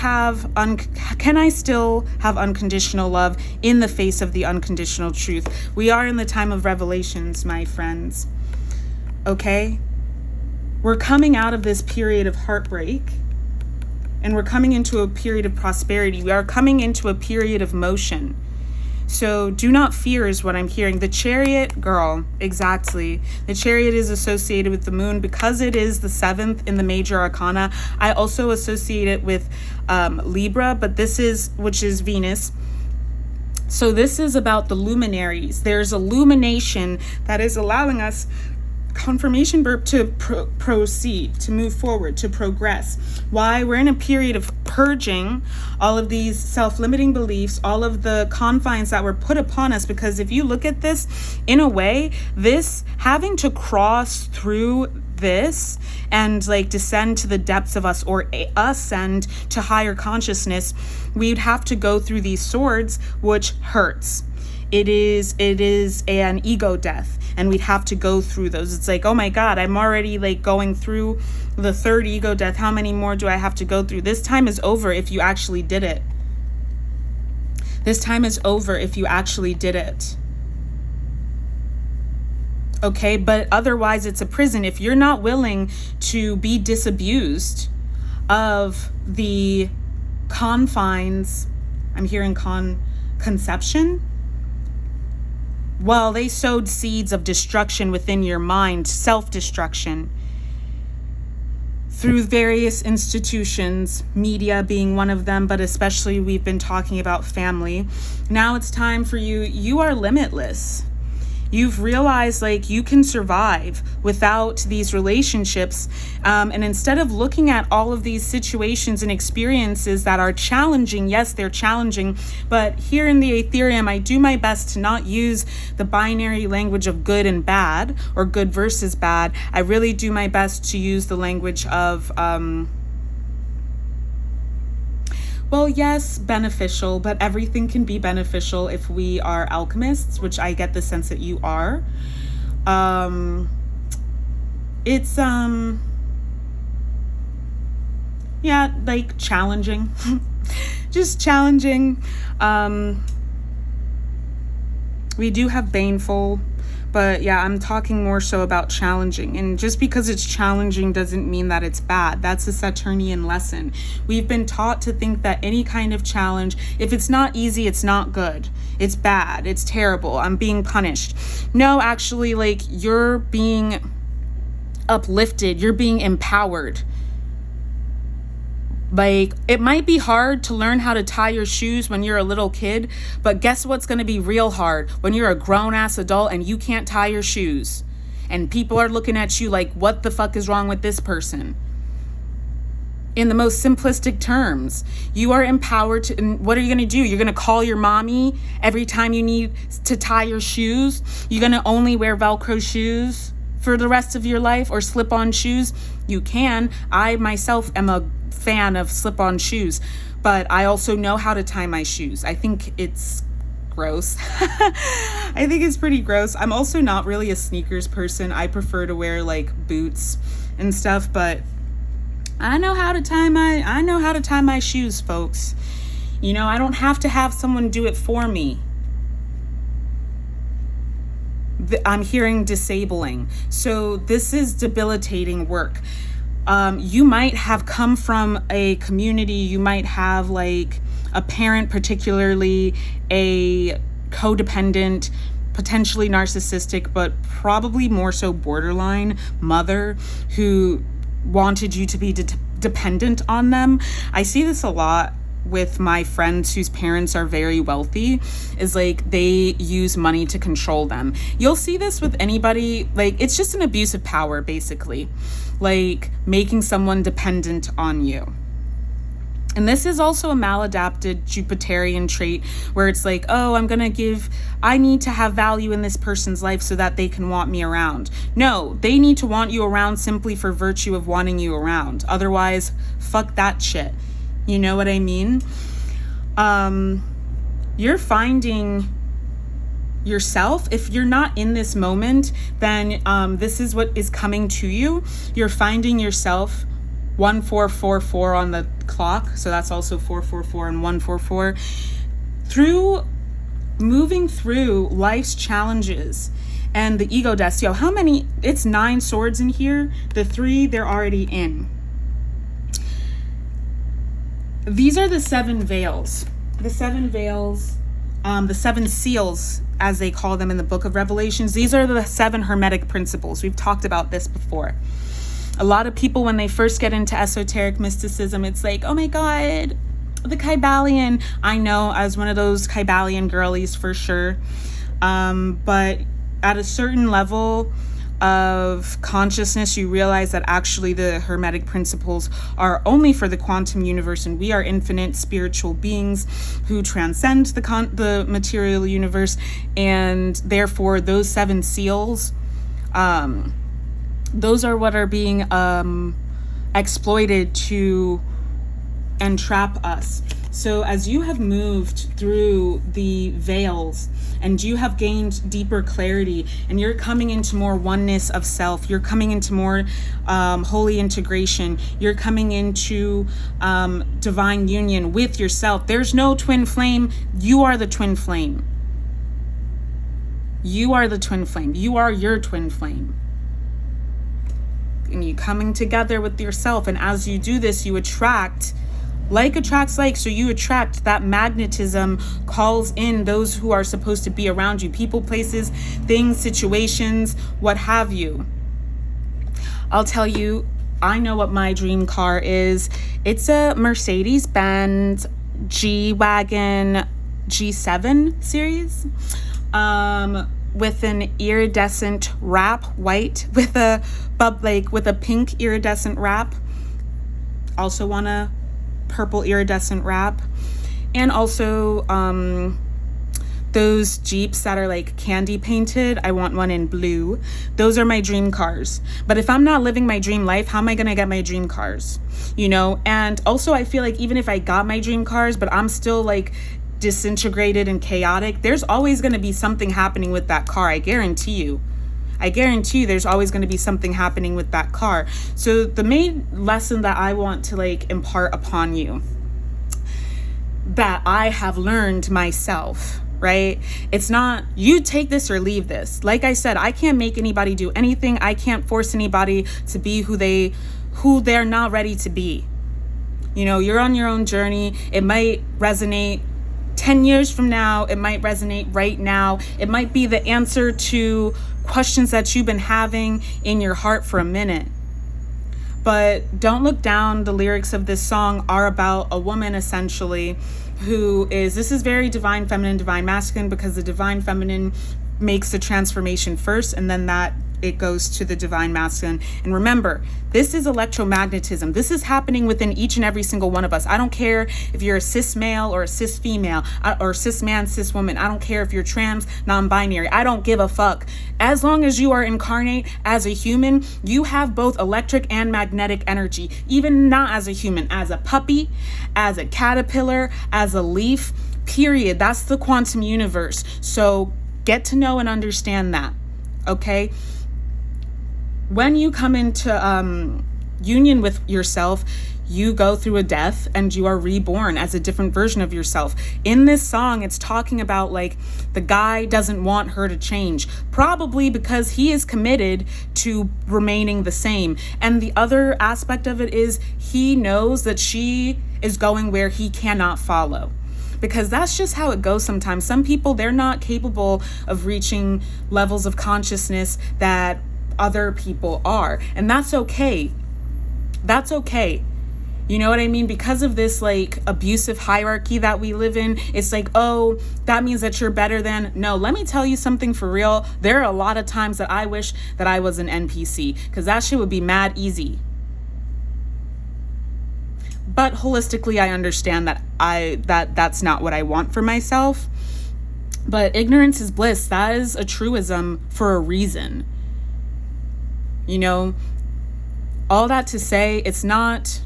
still have unconditional love in the face of the unconditional truth? We are in the time of revelations, my friends. Okay? We're coming out of this period of heartbreak, and we're coming into a period of prosperity. We are coming into a period of motion. So do not fear is what I'm hearing. The Chariot, girl, exactly. The Chariot is associated with the moon because it is the 7th in the major arcana. I also associate it with Libra, but which is Venus. So this is about the luminaries. There's illumination that is allowing us confirmation burp to proceed, to move forward, to progress. Why? We're in a period of purging all of these self-limiting beliefs, all of the confines that were put upon us. Because if you look at this in a way, this having to cross through this and like descend to the depths of us, or ascend to higher consciousness, we'd have to go through these swords, which hurts. It is an ego death, and we'd have to go through those. It's like, oh my God, I'm already like going through the third ego death. How many more do I have to go through? This time is over if you actually did it. This time is over if you actually did it. Okay, but otherwise it's a prison. If you're not willing to be disabused of the confines, I'm hearing conception. Well, they sowed seeds of destruction within your mind, self-destruction, through various institutions, media being one of them, but especially we've been talking about family. Now it's time for you. You are limitless. You've realized like you can survive without these relationships. And instead of looking at all of these situations and experiences that are challenging, yes, they're challenging, but here in the Aetherium, I do my best to not use the binary language of good and bad or good versus bad. I really do my best to use the language of, well, yes, beneficial, but everything can be beneficial if we are alchemists, which I get the sense that you are. It's, yeah, like challenging, just challenging. We do have baneful, but yeah, I'm talking more so about challenging. And just because it's challenging doesn't mean that it's bad. That's a Saturnian lesson. We've been taught to think that any kind of challenge, if it's not easy, it's not good. It's bad. It's terrible. I'm being punished. No, actually, like, you're being uplifted. You're being empowered. Like, it might be hard to learn how to tie your shoes when you're a little kid, but guess what's going to be real hard when you're a grown-ass adult and you can't tie your shoes and people are looking at you like, what the fuck is wrong with this person? In the most simplistic terms, you are empowered to, and what are you going to do? You're going to call your mommy every time you need to tie your shoes? You're going to only wear Velcro shoes for the rest of your life, or slip-on shoes? You can. I myself am a fan of slip-on shoes, but I also know how to tie my shoes. I think it's gross. I think it's pretty gross. I'm also not really a sneakers person. I prefer to wear like boots and stuff, but I know how to tie my shoes, folks. You know, I don't have to have someone do it for me. I'm hearing disabling. So this is debilitating work. You might have come from a community, you might have like a parent, particularly a codependent, potentially narcissistic, but probably more so borderline mother who wanted you to be dependent on them. I see this a lot with my friends whose parents are very wealthy, is like they use money to control them. You'll see this with anybody, like it's just an abuse of power, basically, like making someone dependent on you. And this is also a maladapted Jupiterian trait where it's like, oh, I need to have value in this person's life so that they can want me around. No, they need to want you around simply for virtue of wanting you around. Otherwise, fuck that shit. You know what I mean? You're finding yourself. If you're not in this moment, then this is what is coming to you. You're finding yourself 1444 on the clock. So that's also 444 and 144. Through moving through life's challenges and the ego deaths. Yo, how many? It's 9 swords in here. The 3, they're already in. These are the 7 veils. The 7 veils, the 7 seals, as they call them in the book of Revelations. These are the 7 hermetic principles. We've talked about this before. A lot of people, when they first get into esoteric mysticism, it's like, oh my God, the Kybalion. I know, I was one of those Kybalion girlies for sure. But at a certain level of consciousness, you realize that actually the hermetic principles are only for the quantum universe, and we are infinite spiritual beings who transcend the material universe, and therefore those 7 seals, those are what are being exploited to entrap us. So as you have moved through the veils and you have gained deeper clarity and you're coming into more oneness of self, you're coming into more holy integration, you're coming into divine union with yourself. There's no twin flame. You are the twin flame. You are the twin flame. You are your twin flame. And you coming together with yourself. And as you do this, you attract. Like attracts like, so you attract. That magnetism calls in those who are supposed to be around you. People, places, things, situations, what have you. I'll tell you, I know what my dream car is. It's a Mercedes-Benz G-Wagon G7 series, with an iridescent wrap, white, with a pink iridescent wrap. Also want a purple iridescent wrap, and also those Jeeps that are like candy painted. I want one in blue. Those are my dream cars. But if I'm not living my dream life, how am I gonna get my dream cars? You know? And also I feel like even if I got my dream cars, but I'm still like disintegrated and chaotic, there's always gonna be something happening with that car. I guarantee you there's always going to be something happening with that car. So the main lesson that I want to like impart upon you, that I have learned myself, right? It's not you take this or leave this. Like I said, I can't make anybody do anything. I can't force anybody to be who they're not ready to be. You know, you're on your own journey. It might resonate 10 years from now. It might resonate right now. It might be the answer to questions that you've been having in your heart for a minute. But don't look down. The lyrics of this song are about a woman, essentially, this is very divine feminine, divine masculine, because the divine feminine makes the transformation first, and then that it goes to the divine masculine. And remember, this is electromagnetism. This is happening within each and every single one of us. I don't care if you're a cis male or a cis female, or cis man, cis woman. I don't care if you're trans, non-binary. I don't give a fuck. As long as you are incarnate as a human, you have both electric and magnetic energy. Even not as a human, as a puppy, as a caterpillar, as a leaf, period. That's the quantum universe. So get to know and understand that, okay? When you come into union with yourself, you go through a death and you are reborn as a different version of yourself. In this song, it's talking about like the guy doesn't want her to change, probably because he is committed to remaining the same. And the other aspect of it is he knows that she is going where he cannot follow. Because that's just how it goes sometimes. Some people, they're not capable of reaching levels of consciousness that other people are. And that's okay. That's okay. You know what I mean? Because of this like abusive hierarchy that we live in, it's like, oh, that means that you're better than. No, let me tell you something for real. There are a lot of times that I wish that I was an NPC, because that shit would be mad easy. But holistically, I understand that that's not what I want for myself. But ignorance is bliss. That is a truism for a reason. You know, all that to say, it's not,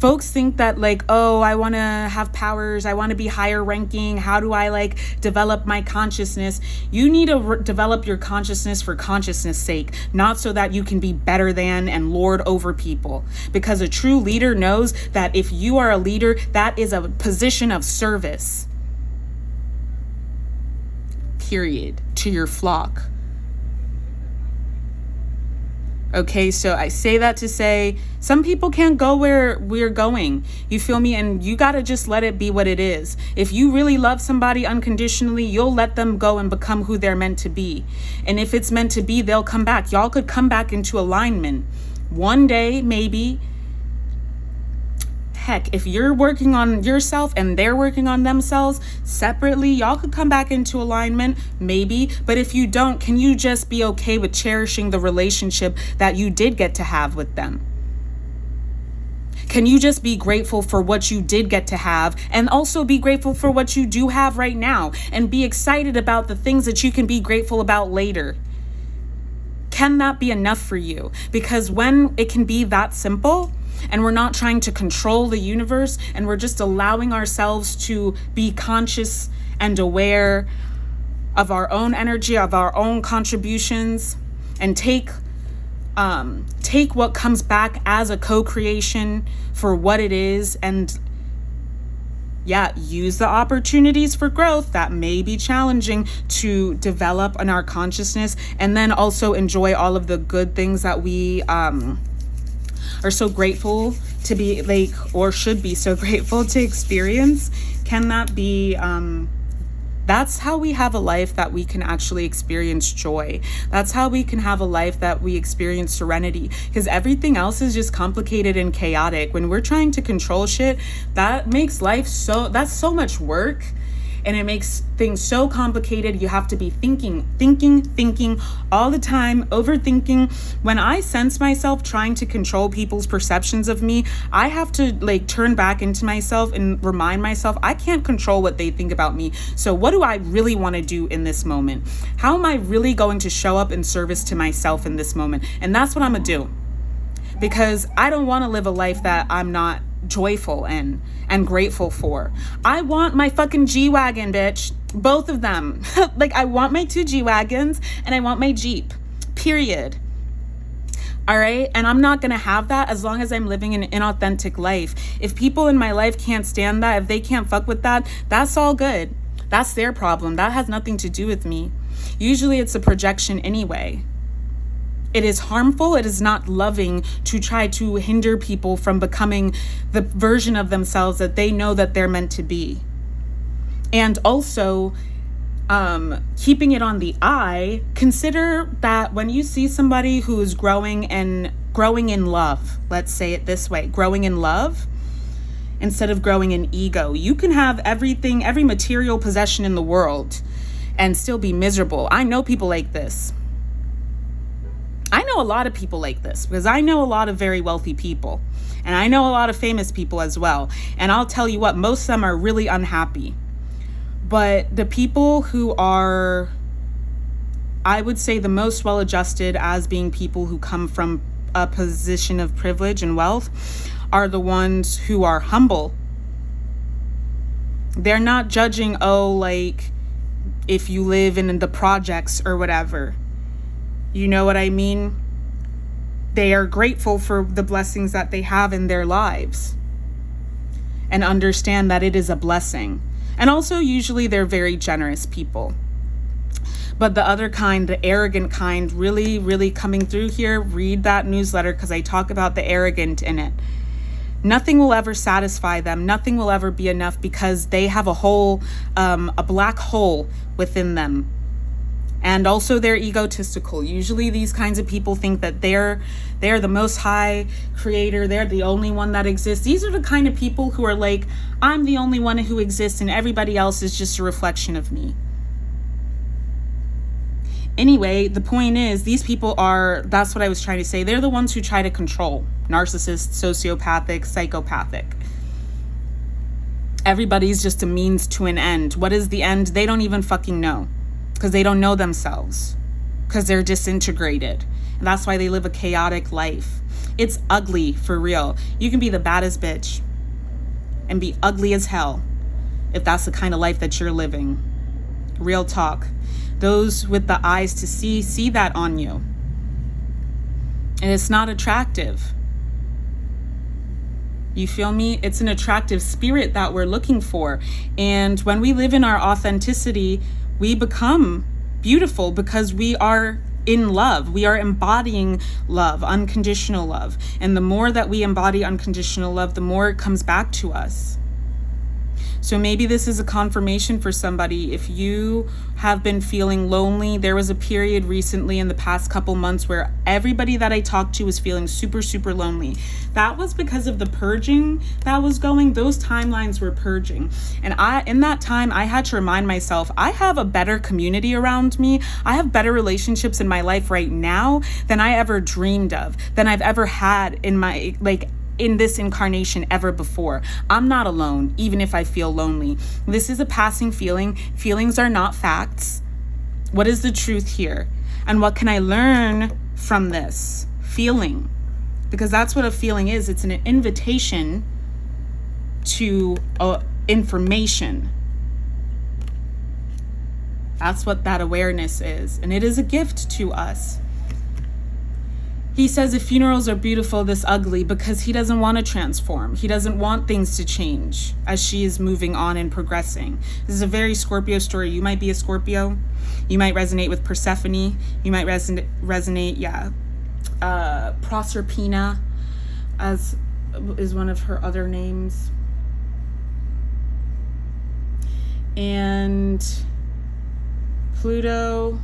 folks think that like, oh, I want to have powers, I want to be higher ranking, how do I like develop my consciousness? You need to develop your consciousness for consciousness sake, not so that you can be better than and lord over people. Because a true leader knows that if you are a leader, that is a position of service, period, to your flock. Okay, so I say that to say some people can't go where we're going. You feel me? And you got to just let it be what it is. If you really love somebody unconditionally, you'll let them go and become who they're meant to be. And if it's meant to be, they'll come back. Y'all could come back into alignment one day, maybe. Heck, if you're working on yourself and they're working on themselves separately, y'all could come back into alignment, maybe. But if you don't, can you just be okay with cherishing the relationship that you did get to have with them? Can you just be grateful for what you did get to have, and also be grateful for what you do have right now, and be excited about the things that you can be grateful about later? Can that be enough for you? Because when it can be that simple, and we're not trying to control the universe, and we're just allowing ourselves to be conscious and aware of our own energy, of our own contributions, and take what comes back as a co-creation for what it is, and use the opportunities for growth that may be challenging to develop in our consciousness, and then also enjoy all of the good things that we are so grateful to be or should be so grateful to experience. Can that be that's how we have a life that we can actually experience joy. That's how we can have a life that we experience serenity, because everything else is just complicated and chaotic. When we're trying to control shit, that makes life that's so much work, and it makes things so complicated. You have to be thinking all the time, overthinking. When I sense myself trying to control people's perceptions of me, I have to turn back into myself and remind myself I can't control what they think about me. So what do I really want to do in this moment? How am I really going to show up in service to myself in this moment? And that's what I'm gonna do, because I don't want to live a life that I'm not joyful and grateful for. I want my fucking G-Wagon, bitch. Both of them. I want my 2 G-Wagons and I want my Jeep. Period. All right? And I'm not going to have that as long as I'm living an inauthentic life. If people in my life can't stand that, if they can't fuck with that, that's all good. That's their problem. That has nothing to do with me. Usually it's a projection anyway. It is harmful. It is not loving to try to hinder people from becoming the version of themselves that they know that they're meant to be. And also, keeping it on the eye, consider that when you see somebody who is growing in love, let's say it this way, growing in love instead of growing in ego. You can have everything, every material possession in the world and still be miserable. I know people like this. I know a lot of people like this, because I know a lot of very wealthy people, and I know a lot of famous people as well. And I'll tell you what, most of them are really unhappy. But the people who are, I would say, the most well-adjusted as being people who come from a position of privilege and wealth are the ones who are humble. They're not judging, if you live in the projects or whatever. You know what I mean? They are grateful for the blessings that they have in their lives and understand that it is a blessing. And also, usually they're very generous people. But the other kind, the arrogant kind, really, really coming through here. Read that newsletter, because I talk about the arrogant in it. Nothing will ever satisfy them. Nothing will ever be enough, because they have a black hole within them. And also they're egotistical. Usually these kinds of people think that they're the most high creator. They're the only one that exists. These are the kind of people who are like, I'm the only one who exists and everybody else is just a reflection of me. Anyway, the point is, these people that's what I was trying to say. They're the ones who try to control. Narcissist, sociopathic, psychopathic. Everybody's just a means to an end. What is the end? They don't even fucking know. Because they don't know themselves, because they're disintegrated. And that's why they live a chaotic life. It's ugly, for real. You can be the baddest bitch and be ugly as hell if that's the kind of life that you're living. Real talk. Those with the eyes to see that on you. And it's not attractive. You feel me? It's an attractive spirit that we're looking for. And when we live in our authenticity, we become beautiful, because we are in love. We are embodying love, unconditional love. And the more that we embody unconditional love, the more it comes back to us. So maybe this is a confirmation for somebody. If you have been feeling lonely, there was a period recently in the past couple months where everybody that I talked to was feeling super, super lonely. That was because of the purging that was going. Those timelines were purging. And in that time, I had to remind myself, I have a better community around me. I have better relationships in my life right now than I ever dreamed of, than I've ever had in my, in this incarnation ever before. I'm not alone, even if I feel lonely. This is a passing feeling. Feelings are not facts. What is the truth here? And what can I learn from this feeling, because that's what a feeling is. It's an invitation to information. That's what that awareness is, and it is a gift to us. He says if funerals are beautiful, this ugly, because he doesn't want to transform. He doesn't want things to change as she is moving on and progressing. This is a very Scorpio story. You might be a Scorpio. You might resonate with Persephone. You might resonate, Proserpina, as is one of her other names. And Pluto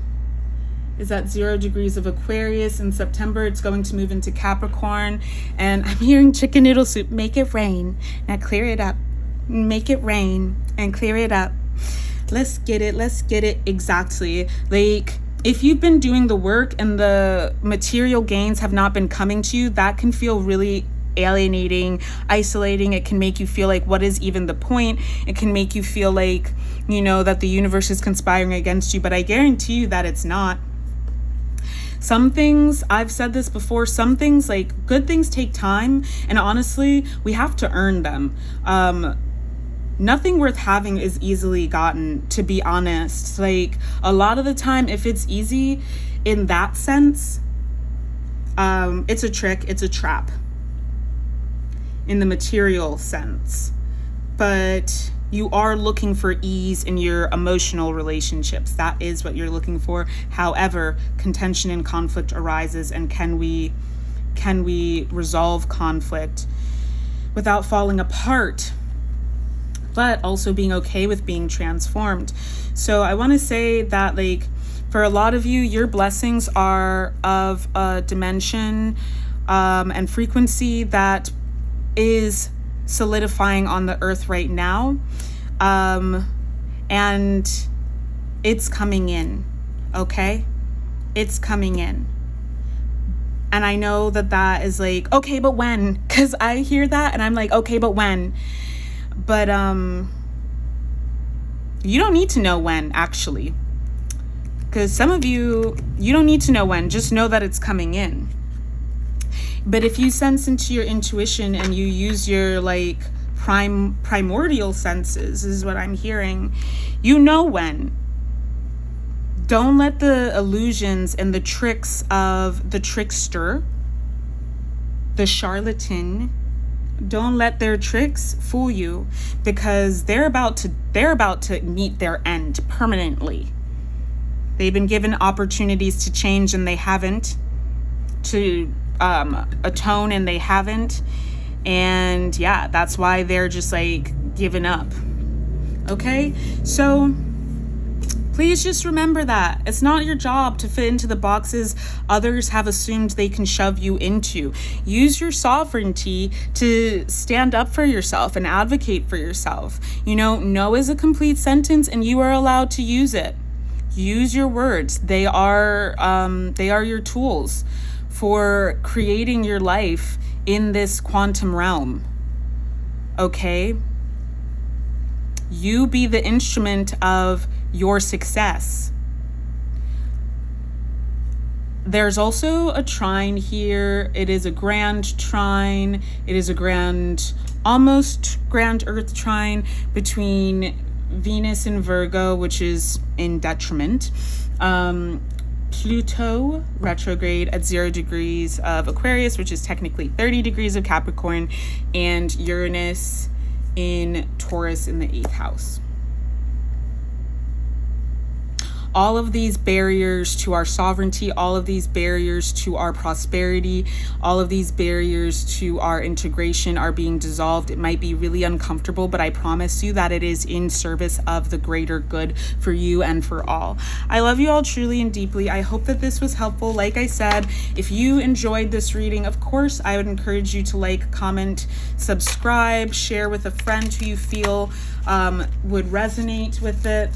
is at 0 degrees of Aquarius. In September, it's going to move into Capricorn. And I'm hearing chicken noodle soup. Make it rain. Now clear it up. Make it rain and clear it up. Let's get it. Let's get it. Exactly. Like, if you've been doing the work and the material gains have not been coming to you, that can feel really alienating, isolating. It can make you feel like, what is even the point? It can make you feel like, you know, that the universe is conspiring against you. But I guarantee you that it's not. Some things, I've said this before, some things, like, good things take time, and honestly, we have to earn them. Nothing worth having is easily gotten, to be honest. Like, a lot of the time, if it's easy in that sense, it's a trick, it's a trap in the material sense. But you are looking for ease in your emotional relationships. That is what you're looking for. However, contention and conflict arises, and can we resolve conflict without falling apart, but also being okay with being transformed? So I want to say that, like, for a lot of you, your blessings are of a dimension and frequency that is solidifying on the earth right now, and it's coming in. Okay, it's coming in. And I know that is like, okay, but when? Because I hear that and I'm like, okay, but when? But you don't need to know when, actually, because some of you don't need to know when. Just know that it's coming in. But if you sense into your intuition and you use your, like, primordial senses, is what I'm hearing, you know when. Don't let the illusions and the tricks of the trickster, the charlatan, don't let their tricks fool you, because they're about to meet their end permanently. They've been given opportunities to change and they haven't, to atone and they haven't, and yeah, that's why they're just like giving up. Okay, so please just remember that it's not your job to fit into the boxes others have assumed they can shove you into. Use your sovereignty to stand up for yourself and advocate for yourself. You know, no is a complete sentence and you are allowed to use it. Use your words. They are your tools for creating your life in this quantum realm. Okay? You be the instrument of your success. There's also a trine here. It is a grand trine. It is a almost grand earth trine between Venus and Virgo, which is in detriment. Pluto retrograde at 0 degrees of Aquarius, which is technically 30 degrees of Capricorn, and Uranus in Taurus in the 8th house. All of these barriers to our sovereignty, all of these barriers to our prosperity, all of these barriers to our integration are being dissolved. It might be really uncomfortable, but I promise you that it is in service of the greater good for you and for all. I love you all truly and deeply. I hope that this was helpful. Like I said, if you enjoyed this reading, of course, I would encourage you to like, comment, subscribe, share with a friend who you feel would resonate with it.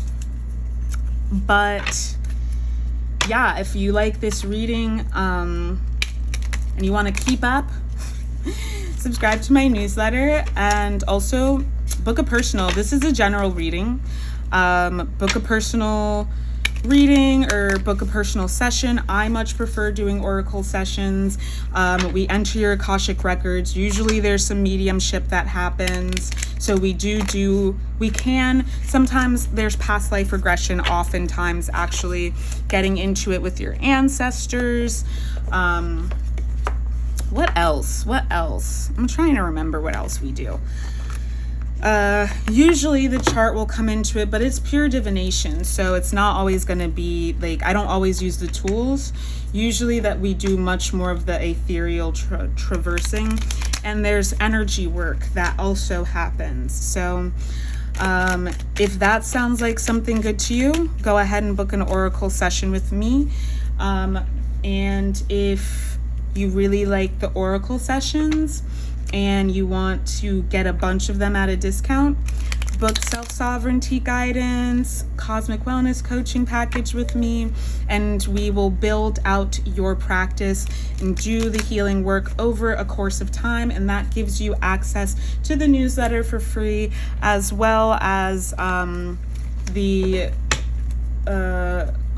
But yeah, if you like this reading and you want to keep up, subscribe to my newsletter, and also book a personal. This is a general reading. Book a personal reading or book a personal session, I much prefer doing oracle sessions. We enter your Akashic records. Usually there's some mediumship that happens. So we can, sometimes there's past life regression, oftentimes actually getting into it with your ancestors. What else? I'm trying to remember what else we do. Usually the chart will come into it, but it's pure divination. So it's not always going to be like, I don't always use the tools. Usually that we do much more of the ethereal traversing, and there's energy work that also happens. So if that sounds like something good to you, go ahead and book an oracle session with me. And if you really like the oracle sessions and you want to get a bunch of them at a discount, book self-sovereignty guidance, cosmic wellness coaching package with me, and we will build out your practice and do the healing work over a course of time. And that gives you access to the newsletter for free, as well as the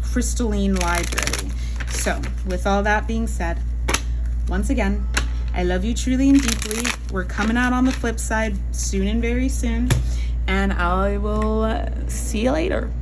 crystalline library. So with all that being said, once again, I love you truly and deeply. We're coming out on the flip side soon and very soon. And I will see you later.